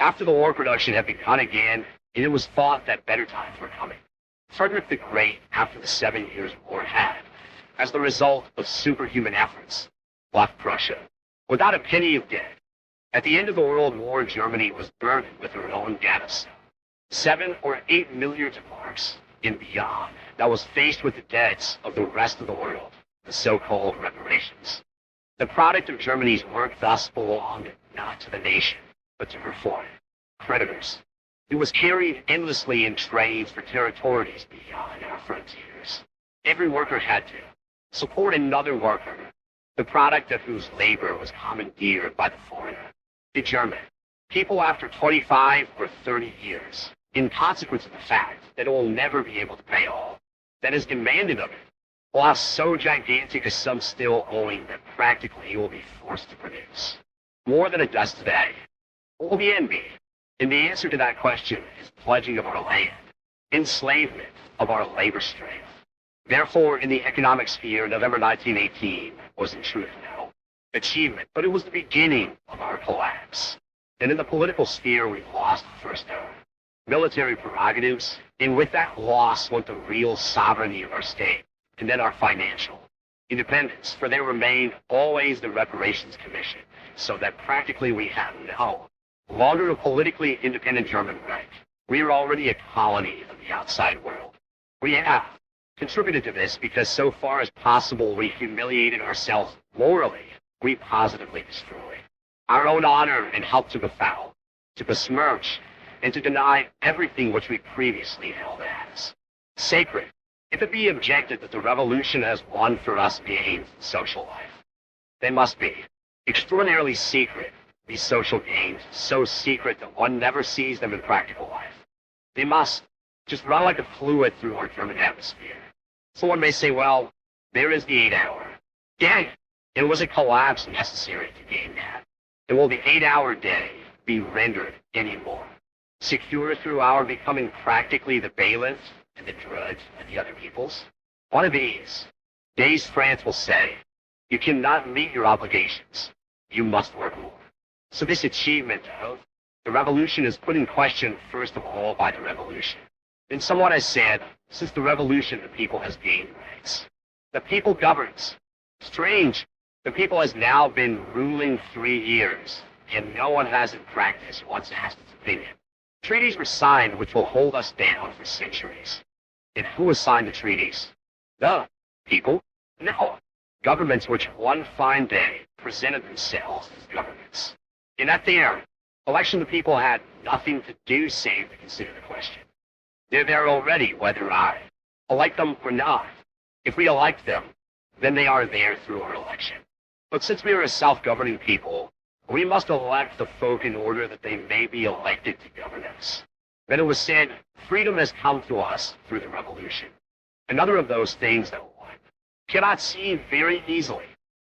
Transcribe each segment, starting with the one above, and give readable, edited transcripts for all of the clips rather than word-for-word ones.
After the war production had begun again, it was thought that better times were coming. Frederick the Great, after the 7 Years' War, had, as the result of superhuman efforts, left Prussia without a penny of debt. At the end of the World War, Germany was burdened with her own debt, 7 or 8 milliards of marks and beyond, that was faced with the debts of the rest of the world, the so-called reparations. The product of Germany's work thus belonged not to the nation, but to her foreign creditors. It was carried endlessly in trades for territories beyond our frontiers. Every worker had to support another worker, the product of whose labor was commandeered by the foreigner, the German. People after 25 or 30 years, in consequence of the fact that it will never be able to pay all that is demanded of it, while so gigantic as some still owing that practically it will be forced to produce more than it does today. What will the end be? And the answer to that question is pledging of our land, enslavement of our labor strength. Therefore, in the economic sphere, November 1918 was in truth no achievement, but it was the beginning of our collapse. And in the political sphere, we lost first our military prerogatives, and with that loss went the real sovereignty of our state, and then our financial independence, for there remained always the Reparations Commission, so that practically we have no longer a politically independent German Reich. We are already a colony of the outside world. We have contributed to this because so far as possible we humiliated ourselves morally. We positively destroyed our own honor and helped to befoul, to besmirch, and to deny everything which we previously held as sacred. If it be objected that the revolution has won for us gains in social life, they must be extraordinarily secret. These social gains, so secret that one never sees them in practical life. They must just run like a fluid through our German atmosphere. So one may say, well, there is the 8-hour. Yeah, it was a collapse necessary to gain that. And will the 8-hour day be rendered any more secure through our becoming practically the bailiff and the drudge of the other peoples? One of these days France will say, you cannot meet your obligations. You must work more. So this achievement of the revolution is put in question first of all by the revolution. And someone has said, since the revolution the people has gained rights. The people governs. Strange, the people has now been ruling 3 years, and no one has in practice once asked its opinion. Treaties were signed which will hold us down for centuries. And who has signed the treaties? The people? No. Governments which one fine day presented themselves as governments. And at the election, the people had nothing to do save to consider the question. They're there already, whether I elect them or not. If we elect them, then they are there through our election. But since we are a self-governing people, we must elect the folk in order that they may be elected to govern us. Then it was said, freedom has come to us through the revolution. Another of those things that one cannot see very easily.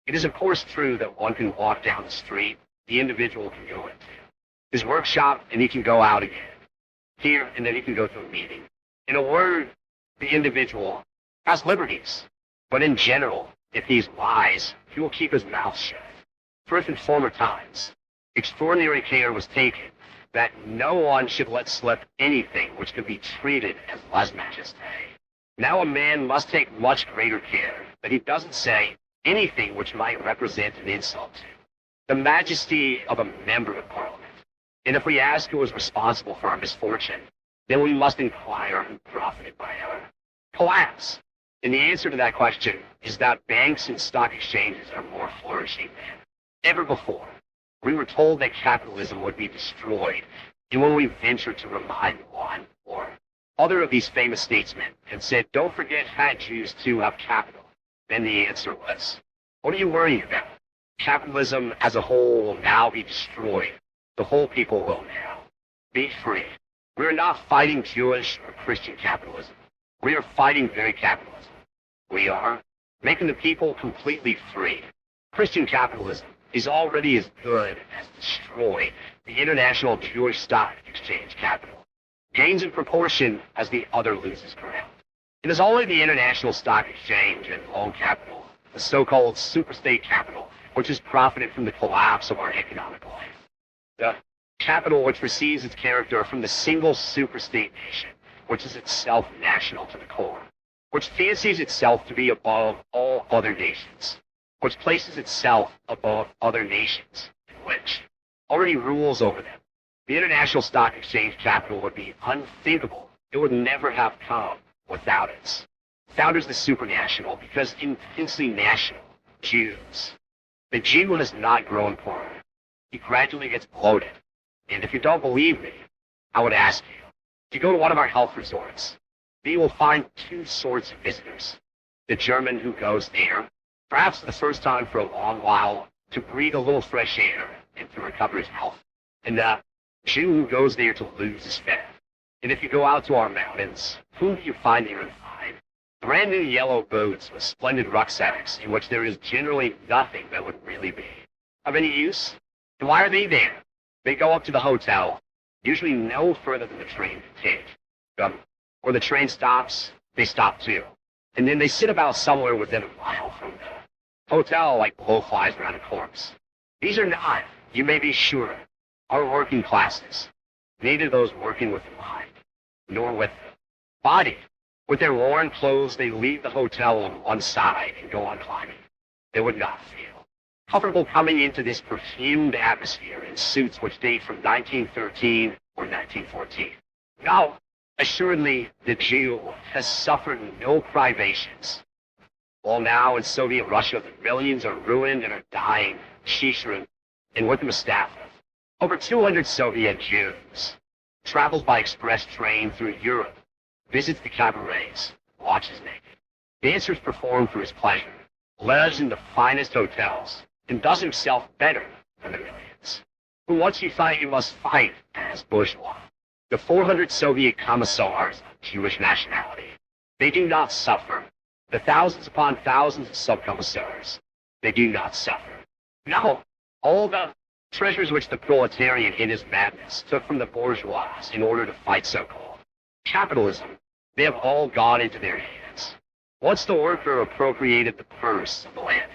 It is of course true that one can walk down the street, the individual can go into his workshop, and he can go out again. Here, and then he can go to a meeting. In a word, the individual has liberties. But in general, if he's wise, he will keep his mouth shut. First, in former times, extraordinary care was taken that no one should let slip anything which could be treated as lèse-majesté. Now a man must take much greater care that he doesn't say anything which might represent an insult to the majesty of a member of Parliament. And if we ask who is responsible for our misfortune, then we must inquire who profited by our collapse. And the answer to that question is that banks and stock exchanges are more flourishing than ever before. We were told that capitalism would be destroyed, and when we ventured to remind one or other of these famous statesmen and said, don't forget fat Jews too have capital, then the answer was, what are you worrying about? Capitalism as a whole will now be destroyed. The whole people will now be free. We're not fighting Jewish or Christian capitalism. We are fighting very capitalism. We are making the people completely free. Christian capitalism is already as good as destroyed the international Jewish stock exchange capital. Gains in proportion as the other loses ground. It is only the international stock exchange and loan capital, the so-called superstate capital, which has profited from the collapse of our economic life. The Capital which receives its character from the single superstate nation, which is itself national to the core, which fancies itself to be above all other nations, which places itself above other nations, and which already rules over them. The international stock exchange capital would be unthinkable. It would never have come without it. Founders the supranational because intensely national, Jews. The Jew has not grown poor. He gradually gets bloated. And if you don't believe me, I would ask you, if you go to one of our health resorts, you will find two sorts of visitors. The German who goes there, perhaps for the first time for a long while, to breathe a little fresh air and to recover his health. And the Jew who goes there to lose his fat. And if you go out to our mountains, whom do you find there in five? Brand new yellow boots with splendid rucksacks in which there is generally nothing that would really be of any use. And why are they there? They go up to the hotel, usually no further than the train can take. Where the train stops, they stop too. And then they sit about somewhere within a mile from the hotel like blowflies around a corpse. These are not, you may be sure, our working classes. Neither those working with the mind, nor with the body. With their worn clothes, they leave the hotel on one side and go on climbing. They would not feel comfortable coming into this perfumed atmosphere in suits which date from 1913 or 1914. Now, assuredly, the Jew has suffered no privations. While now in Soviet Russia, the millions are ruined and are dying, Shishrun, and with them a staff of over 200 Soviet Jews, travels by express train through Europe, visits the cabarets, watches naked, dancers perform for his pleasure, lives in the finest hotels, and does himself better than the millions, who once you fight you must fight as bourgeois. The 400 Soviet commissars of Jewish nationality, they do not suffer. The thousands upon thousands of sub-commissars, they do not suffer. No, all the treasures which the proletarian in his madness took from the bourgeois in order to fight so-called capitalism, they have all gone into their hands. Once the worker appropriated the purse of the land,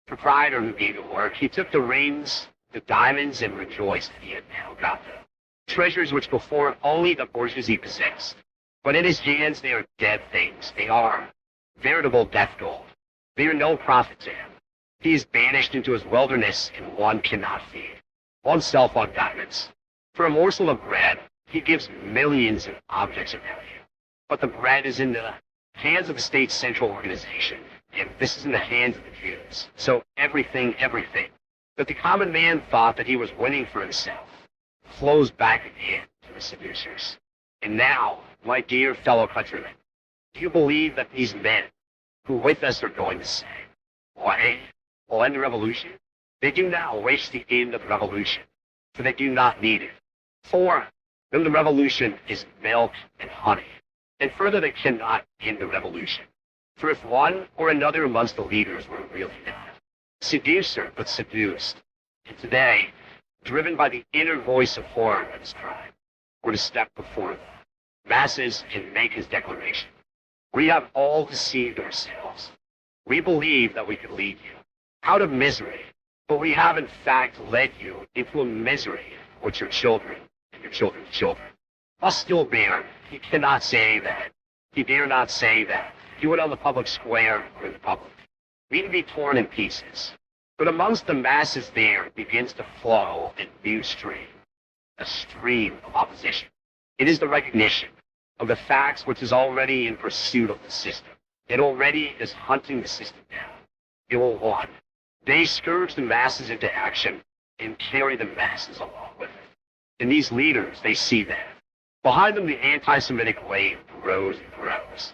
proprietor who gave the work, he took the rings, the diamonds, and rejoiced that he had now got them. Treasures which before only the bourgeoisie possessed. But in his hands they are dead things. They are veritable death gold. They are no profit to him. He is banished into his wilderness, and one cannot feed oneself on diamonds. For a morsel of bread, he gives millions of objects of value. But the bread is in the hands of the state's central organization, and this is in the hands of the Jews. So everything that the common man thought that he was winning for himself flows back again to the seducers. And now, my dear fellow countrymen, do you believe that these men who with us are going to say, why, will end the revolution? They do not wish the end of the revolution, for they do not need it. For them the revolution is milk and honey. And further, they cannot end the revolution. For if one or another amongst the leaders were really not seducer, but seduced, and today, driven by the inner voice of horror at his crime, were to step before the masses and make his declaration, we have all deceived ourselves. We believe that we could lead you out of misery, but we have in fact led you into a misery which your children and your children's children must still bear. He cannot say that. He dare not say that. Do it on the public square or in the public. We to be torn in pieces. But amongst the masses there begins to flow a new stream, a stream of opposition. It is the recognition of the facts which is already in pursuit of the system. It already is hunting the system down. It will want. They scourge the masses into action and carry the masses along with it. And these leaders, they see that. Behind them, the anti-Semitic wave grows and grows.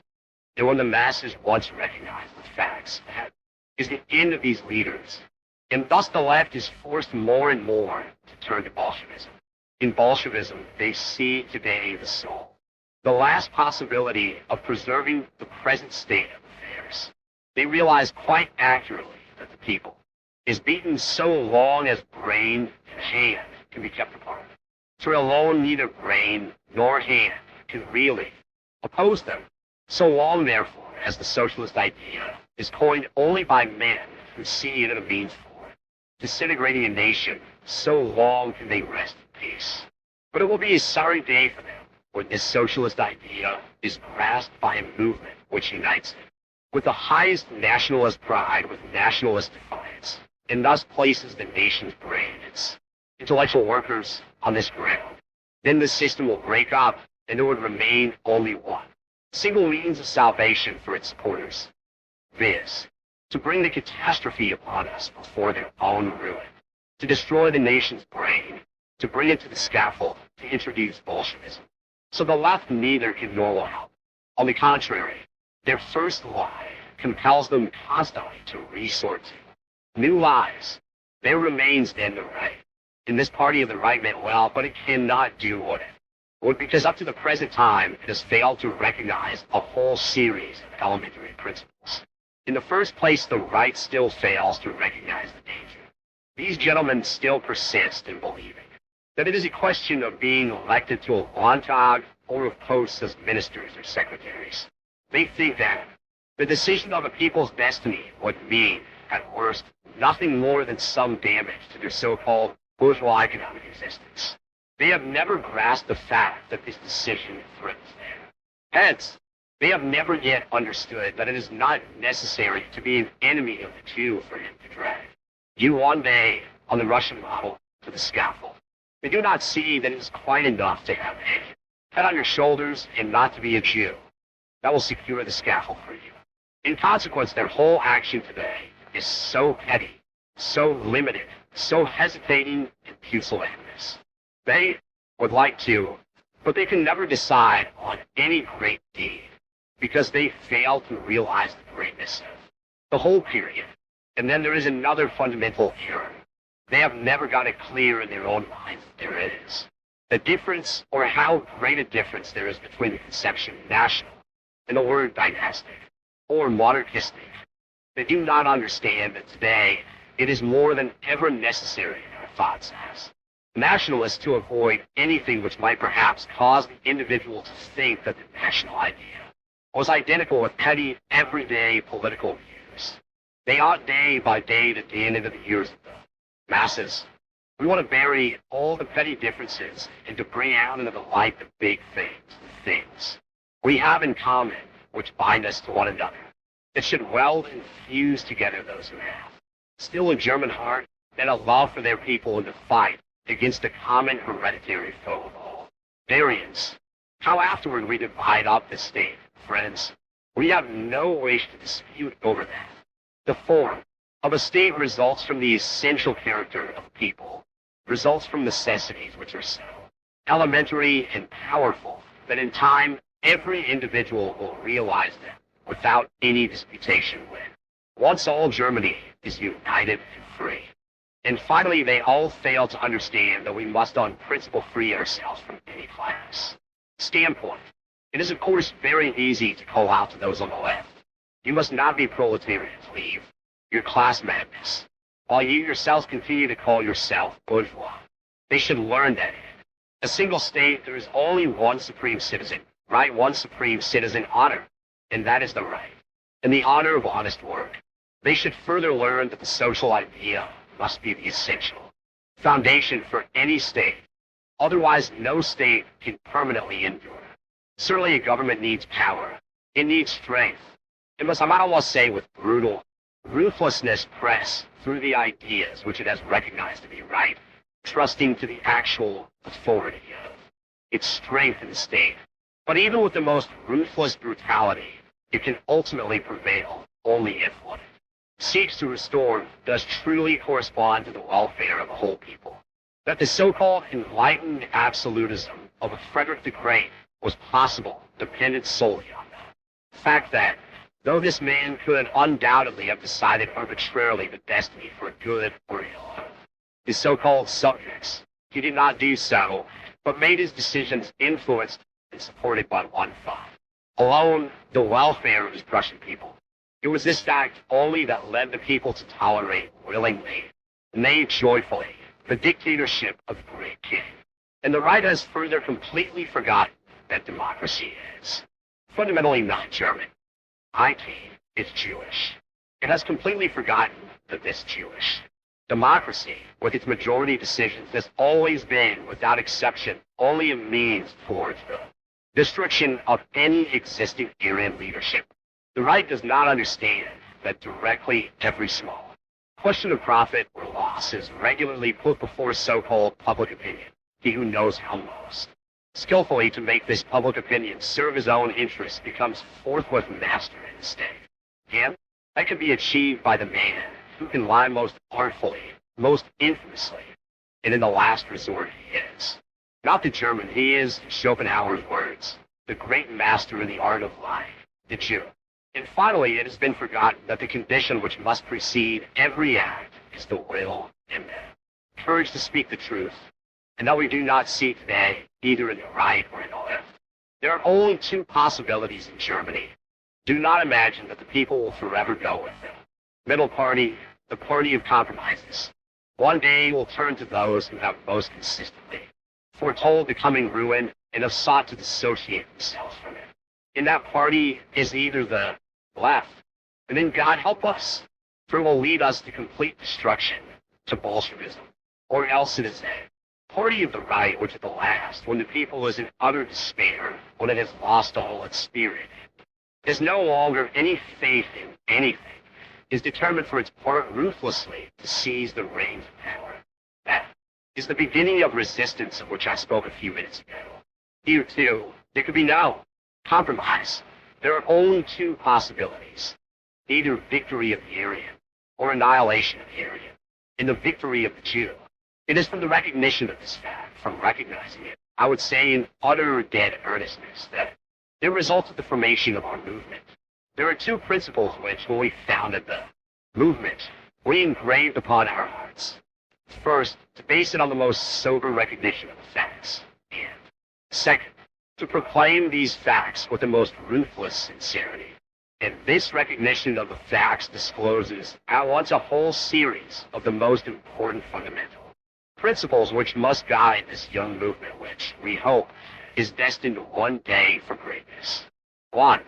And when the masses once recognize the facts, that is the end of these leaders. And thus the left is forced more and more to turn to Bolshevism. In Bolshevism, they see today the soul, the last possibility of preserving the present state of affairs. They realize quite accurately that the people is beaten so long as brain and hand can be kept apart. For alone neither brain nor hand can really oppose them. So long, therefore, as the socialist idea is coined only by men who see it as a means for disintegrating a nation, so long can they rest in peace. But it will be a sorry day for them when this socialist idea is grasped by a movement which unites it with the highest nationalist pride with nationalist defiance, and thus places the nation's brain, its intellectual workers, on this ground. Then the system will break up, and there would remain only one single means of salvation for its supporters, viz., to bring the catastrophe upon us before their own ruin, to destroy the nation's brain, to bring it to the scaffold, to introduce Bolshevism. So the left neither can nor will help. On the contrary, their first lie compels them constantly to resort to new lies. There remains then the right. And this party of the right meant well, but it cannot do what it would, because up to the present time, it has failed to recognize a whole series of elementary principles. In the first place, the right still fails to recognize the danger. These gentlemen still persist in believing that it is a question of being elected to a Landtag or of posts as ministers or secretaries. They think that the decision of a people's destiny would mean, at worst, nothing more than some damage to their so-called bourgeois economic existence. They have never grasped the fact that this decision threatens them. Hence, they have never yet understood that it is not necessary to be an enemy of the Jew for him to drag you one day, on the Russian model, to the scaffold. They do not see that it is quite enough to have a head on your shoulders and not to be a Jew. That will secure the scaffold for you. In consequence, their whole action today is so petty, so limited, so hesitating and pusillanimous. They would like to, but they can never decide on any great deed because they fail to realize the greatness of the whole period. And then there is another fundamental error. They have never got it clear in their own minds that there is the difference, or how great a difference there is between the conception national and the word dynastic or monarchistic. They do not understand that today it is more than ever necessary in our thoughts as nationalists to avoid anything which might perhaps cause the individual to think that the national idea was identical with petty, everyday political views. They ought day by day to stand into the ears of the masses. We want to bury all the petty differences and to bring out into the light the big things, the things we have in common which bind us to one another, that should weld and fuse together those who have still a German heart and a love for their people and to fight against the common hereditary foe of all, Aryans. How afterward we divide up the state, friends, we have no wish to dispute over that. The form of a state results from the essential character of a people, results from necessities which are so elementary and powerful that in time every individual will realize them without any disputation when once all Germany is united and free. And finally, they all fail to understand that we must on principle free ourselves from any class standpoint. It is, of course, very easy to call out to those on the left. You must not be proletarians, leave your class madness, while you yourselves continue to call yourself bourgeois. They should learn that in a single state there is only one supreme citizen, right? One supreme citizen honor, and that is the right, and the honor of honest work. They should further learn that the social idea must be the essential foundation for any state. Otherwise, no state can permanently endure. Certainly a government needs power. It needs strength. It must, I might almost say, with brutal ruthlessness press through the ideas which it has recognized to be right, trusting to the actual authority of its strength in the state. But even with the most ruthless brutality, it can ultimately prevail only if what it seeks to restore does truly correspond to the welfare of the whole people. That the so-called enlightened absolutism of a Frederick the Great was possible depended solely on that. The fact that, though this man could undoubtedly have decided arbitrarily the destiny for good or ill, his so-called subjects, he did not do so, but made his decisions influenced and supported by one thought alone, the welfare of his Prussian people. It was this fact only that led the people to tolerate willingly, nay joyfully, the dictatorship of the great king. And the right has further completely forgotten that democracy is fundamentally not German. IT is Jewish. It has completely forgotten that this Jewish Democracy, with its majority decisions, has always been, without exception, only a means towards the destruction of any existing Aryan leadership. The right does not understand that directly every small question of profit or loss is regularly put before so-called public opinion, he who knows how most skillfully to make this public opinion serve his own interests becomes forthwith master in the state. And that can be achieved by the man who can lie most artfully, most infamously, and in the last resort he is. Not the German, he is, in Schopenhauer's words, the great master in the art of lying, the Jew. And finally, it has been forgotten that the condition which must precede every act is the will and the courage to speak the truth, and that we do not see today either in the right or in the left. There are only two possibilities in Germany. Do not imagine that the people will forever go with them. Middle party, the party of compromises. One day will turn to those who have most consistently foretold the coming ruin and have sought to dissociate themselves from it. In that party is either the left, and then God help us, for it will lead us to complete destruction, to Bolshevism, or else it is the party of the right, which at the last, when the people is in utter despair, when it has lost all its spirit, is no longer any faith in anything, is determined for its part ruthlessly to seize the reins of power. That is the beginning of resistance of which I spoke a few minutes ago. Here, too, there could be no compromise. There are only two possibilities, either victory of the Aryan or annihilation of the Aryan, and the victory of the Jew. It is from the recognition of this fact, from recognizing it, I would say in utter dead earnestness, that there resulted the formation of our movement. There are two principles which, when we founded the movement, we engraved upon our hearts. First, to base it on the most sober recognition of the facts, and second, to proclaim these facts with the most ruthless sincerity. And this recognition of the facts discloses at once a whole series of the most important fundamental principles which must guide this young movement which, we hope, is destined one day for greatness. 1.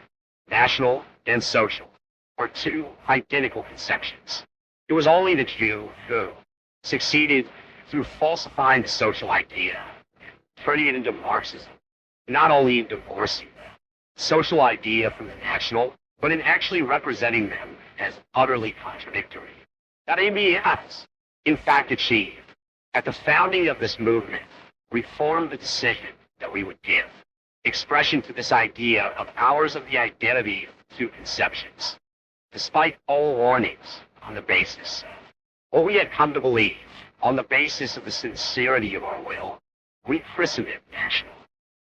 National and social, or two identical conceptions. It was only the Jew who succeeded through falsifying the social idea, turning it into Marxism, not only in divorcing the social idea from the national, but in actually representing them as utterly contradictory. That AME has, in fact, achieved. At the founding of this movement, we formed the decision that we would give expression to this idea of ours of the identity of the two conceptions, despite all warnings on the basis of what we had come to believe, on the basis of the sincerity of our will. We christened it national.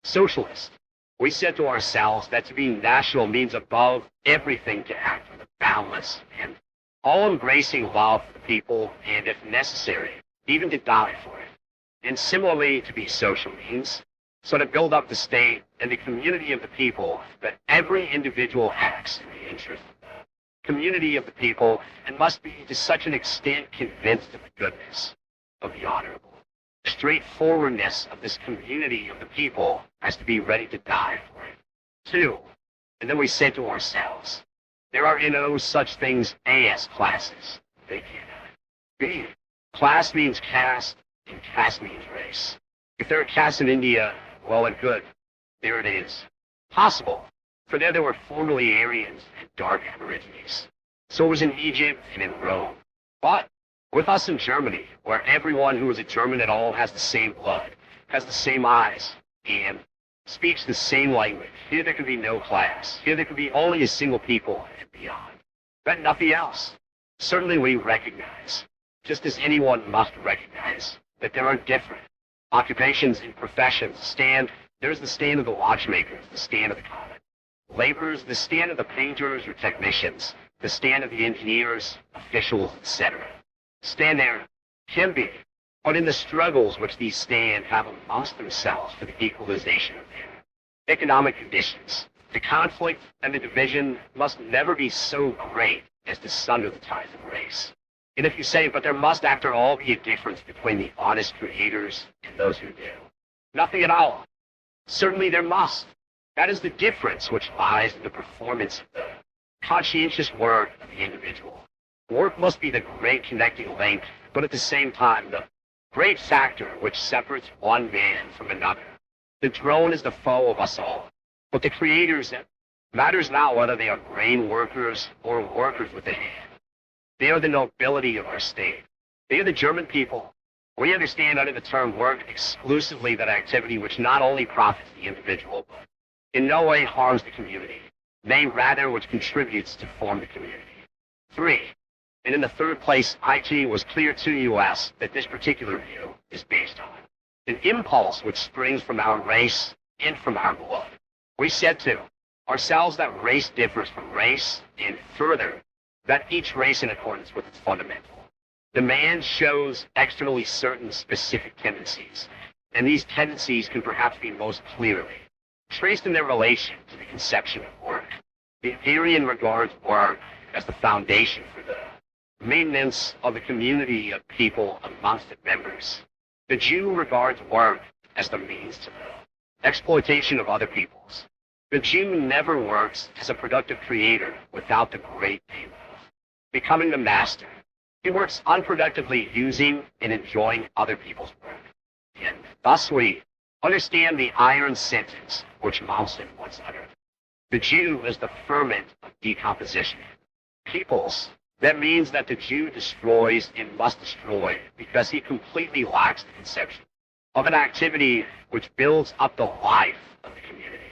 Socialist. We said to ourselves that to be national means above everything to act with a boundless and all-embracing love for the people, and if necessary, even to die for it. And similarly, to be social means so to build up the state and the community of the people, that every individual acts in the interest of the community of the people, and must be to such an extent convinced of the goodness, of the honorable straightforwardness of this community of the people as to be ready to die for it. 2. And then we said to ourselves, there are no such things as classes. They cannot be. Class means caste, and caste means race. If there are castes in India, well and good. There it is. Possible. For there were formerly Aryans and dark aborigines. So it was in Egypt and in Rome. But with us in Germany, where everyone who is a German at all has the same blood, has the same eyes, and speaks the same language, here there can be no class. Here there can be only a single people and beyond. But nothing else. Certainly we recognize, just as anyone must recognize, that there are different occupations and professions. There's the stand of the watchmakers, the stand of the comic laborers, the stand of the painters or technicians, the stand of the engineers, officials, etc. Stand there can be, but in the struggles which these stand have amongst themselves for the equalization of their economic conditions, the conflict and the division must never be so great as to sunder the ties of race. And if you say, but there must after all be a difference between the honest creators and those who do. Nothing at all. Certainly there must. That is the difference which lies in the performance of the conscientious work of the individual. Work must be the great connecting link but at the same time, the great factor which separates one man from another. The drone is the foe of us all, but the creators, it matters not whether they are brain workers or workers with the hand. They are the nobility of our state. They are the German people. We understand under the term work exclusively that activity which not only profits the individual, but in no way harms the community, nay, rather which contributes to form the community. 3. And in the third place, it was clear to us that this particular view is based on an impulse which springs from our race and from our blood. We said to ourselves that race differs from race, and further, that each race in accordance with its fundamental demand shows externally certain specific tendencies, and these tendencies can perhaps be most clearly traced in their relation to the conception of work. The Aryan regards work as the foundation for the maintenance of the community of people amongst its members. The Jew regards work as the means to the exploitation of other peoples. The Jew never works as a productive creator without the great aim of becoming the master. He works unproductively using and enjoying other people's work. And thus we understand the iron sentence which Mommsen once uttered. The Jew is the ferment of decomposition. Peoples, that means that the Jew destroys and must destroy because he completely lacks the conception of an activity which builds up the life of the community.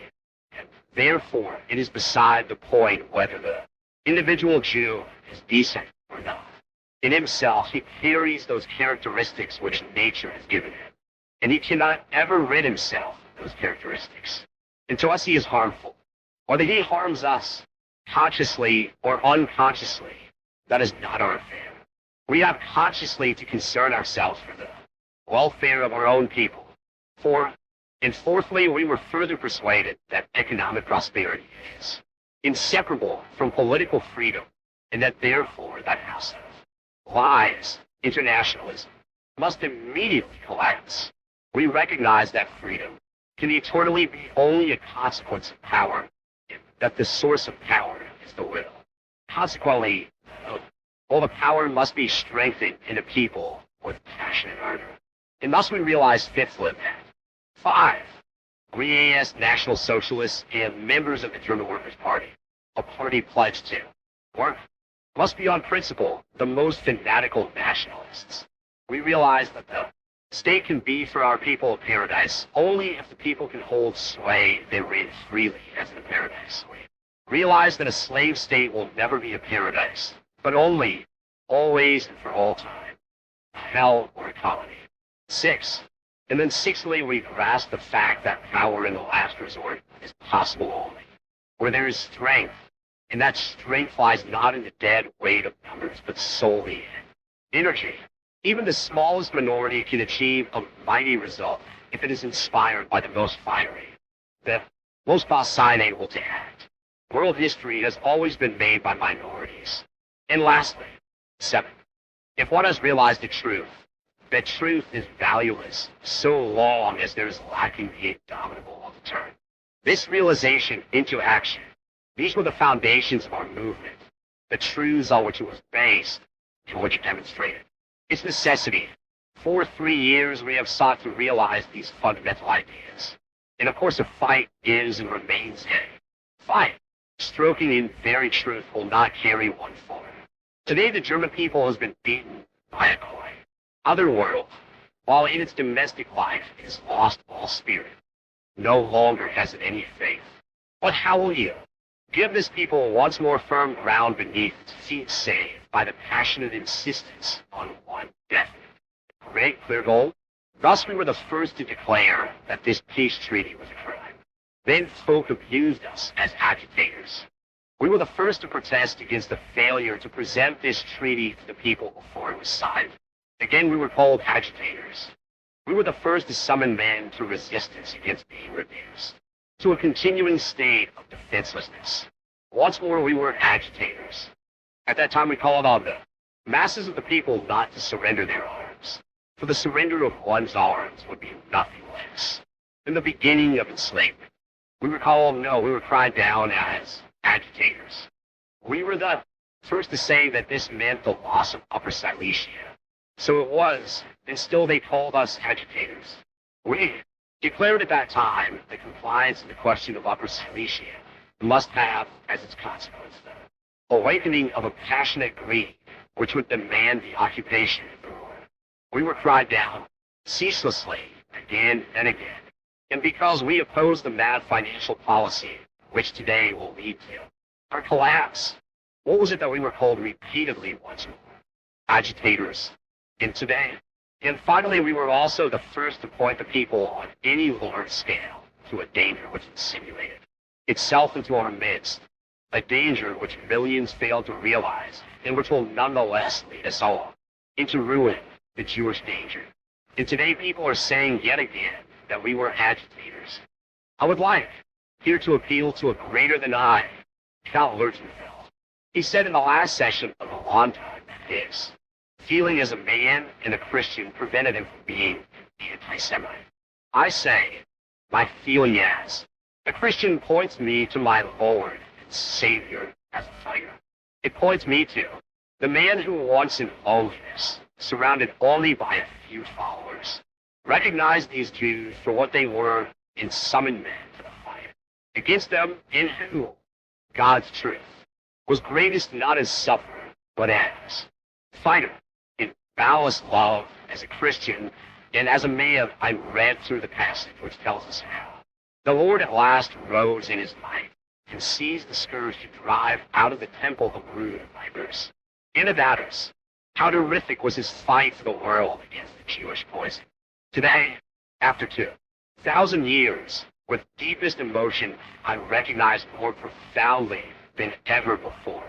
And therefore, it is beside the point whether the individual Jew is decent or not. In himself, he carries those characteristics which nature has given him, and he cannot ever rid himself of those characteristics. And to us he is harmful. Whether he harms us consciously or unconsciously, that is not our affair. We have consciously to concern ourselves for the welfare of our own people. And fourthly, we were further persuaded that economic prosperity is inseparable from political freedom, and that therefore that house of lies, internationalism, must immediately collapse. We recognize that freedom can eternally be only a consequence of power, and that the source of power is the will. Consequently, all the power must be strengthened in a people with passion and ardor. And thus we realize fifthly that 5. We as National Socialists and members of the German Workers' Party, a party pledged to work, must be on principle the most fanatical nationalists. We realize that the state can be for our people a paradise only if the people can hold sway therein freely as in a paradise. We realize that a slave state will never be a paradise, but only, always and for all time, hell or a colony. 6. And then sixthly, we grasp the fact that power in the last resort is possible only where there is strength, and that strength lies not in the dead weight of numbers, but solely in energy. Even the smallest minority can achieve a mighty result if it is inspired by the most fiery, the most able to act. World history has always been made by minorities. And lastly, 7. If one has realized the truth, that truth is valueless so long as there is lacking the indomitable of the turn. This realization into action, these were the foundations of our movement, the truths on which it was based and which it demonstrated. Its necessity. For 3 years we have sought to realize these fundamental ideas. And of course a fight is and remains a fight. Stroking in very truth will not carry one forward. Today the German people has been beaten by a coin. Other world, while in its domestic life it has lost all spirit, no longer has it any faith. But how will you give this people once more firm ground beneath its feet saved by the passionate insistence on one definite, great clear goal? Thus we were the first to declare that this peace treaty was a crime. Then folk abused us as agitators. We were the first to protest against the failure to present this treaty to the people before it was signed. Again we were called agitators. We were the first to summon men to resistance against being reduced to a continuing state of defenselessness. Once more we were agitators. At that time we called on the masses of the people not to surrender their arms, for the surrender of one's arms would be nothing less than the beginning of enslavement. We were cried down as agitators. We were the first to say that this meant the loss of Upper Silesia, So it was, and still they called us agitators. We declared at that time that compliance in the question of Upper Silesia must have, as its consequence, the awakening of a passionate greed which would demand the occupation of the world. We were cried down ceaselessly, again and again, and because we opposed the mad financial policy which today will lead to our collapse. What was it that we were called repeatedly once more? Agitators. And today. And finally, we were also the first to point the people on any large scale to a danger which insinuated itself into our midst, a danger which millions failed to realize, and which will nonetheless lead us all into ruin, the Jewish danger. And today people are saying yet again that we were agitators. I would like here to appeal to a greater than I, Cal Lertenfeld. He said in the last session of a long time that this feeling as a man and a Christian prevented him from being an anti-Semite. I say, my feeling as a Christian points me to my Lord and Savior as a fighter. It points me to the man who once in loneliness, surrounded only by a few followers, recognized these Jews for what they were and summoned men to the fight. Against them, in whom God's truth was greatest not as sufferer, but as fighter. In boundless love, as a Christian, and as a man, I read through the passage which tells us how the Lord at last rose in his might and seized the scourge to drive out of the temple the brood of vipers. And of others, how terrific was his fight for the world against the Jewish poison. Today, after 2,000 years, with deepest emotion, I recognize more profoundly than ever before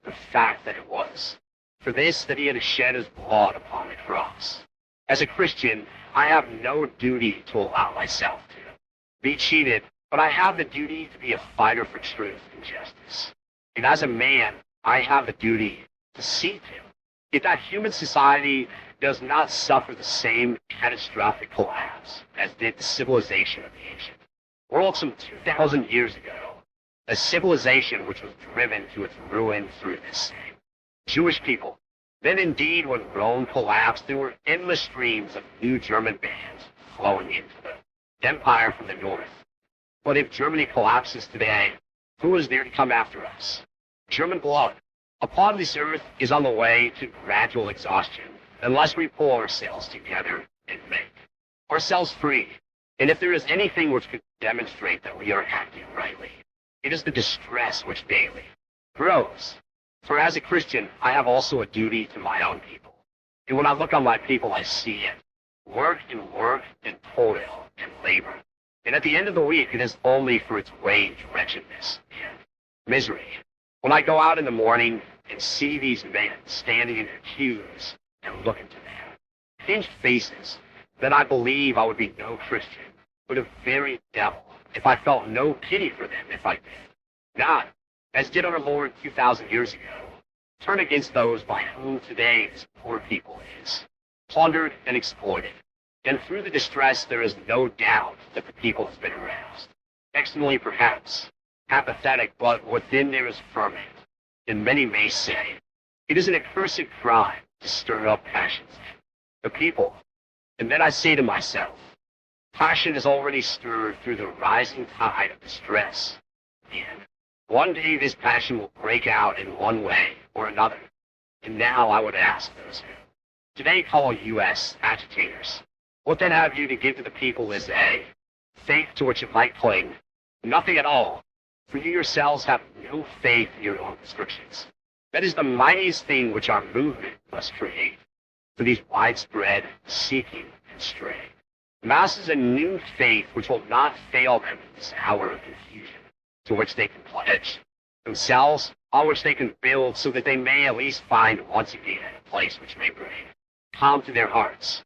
the fact that it was for this that he had shed his blood upon the cross. As a Christian, I have no duty to allow myself to be cheated, but I have the duty to be a fighter for truth and justice. And as a man, I have the duty to see to it that human society does not suffer the same catastrophic collapse as did the civilization of the ancient world some 2,000 years ago, a civilization which was driven to its ruin through this same Jewish people. Then indeed, when Rome collapsed, there were endless streams of new German bands flowing into the empire from the north. But if Germany collapses today, who is there to come after us? German blood upon this earth is on the way to gradual exhaustion unless we pull ourselves together and make ourselves free. And if there is anything which could demonstrate that we are acting rightly, it is the distress which daily grows. For as a Christian, I have also a duty to my own people. And when I look on my people, I see it. Work and toil and labor. And at the end of the week, it is only for its wage wretchedness and misery. When I go out in the morning and see these men standing in their queues and look into their pinched faces, then I believe I would be no Christian, but a very devil, if I felt no pity for them if I did. Not, as did our Lord 2,000 years ago, turn against those by whom today this poor people is plundered and exploited. And through the distress, there is no doubt that the people has been aroused. Externally, perhaps, apathetic, but within there is ferment. And many may say, it is an accursed crime to stir up passions. The people. And then I say to myself, passion is already stirred through the rising tide of distress. And one day this passion will break out in one way or another. And now I would ask those who today call U.S. agitators, what then have you to give to the people is a faith to which it might cling? Nothing at all. For you yourselves have no faith in your own prescriptions. That is the mightiest thing which our movement must create for these widespread seeking and straying. Masses a new faith which will not fail them in this hour of confusion, to which they can pledge themselves, on which they can build, so that they may at least find once again a place which may bring calm to their hearts,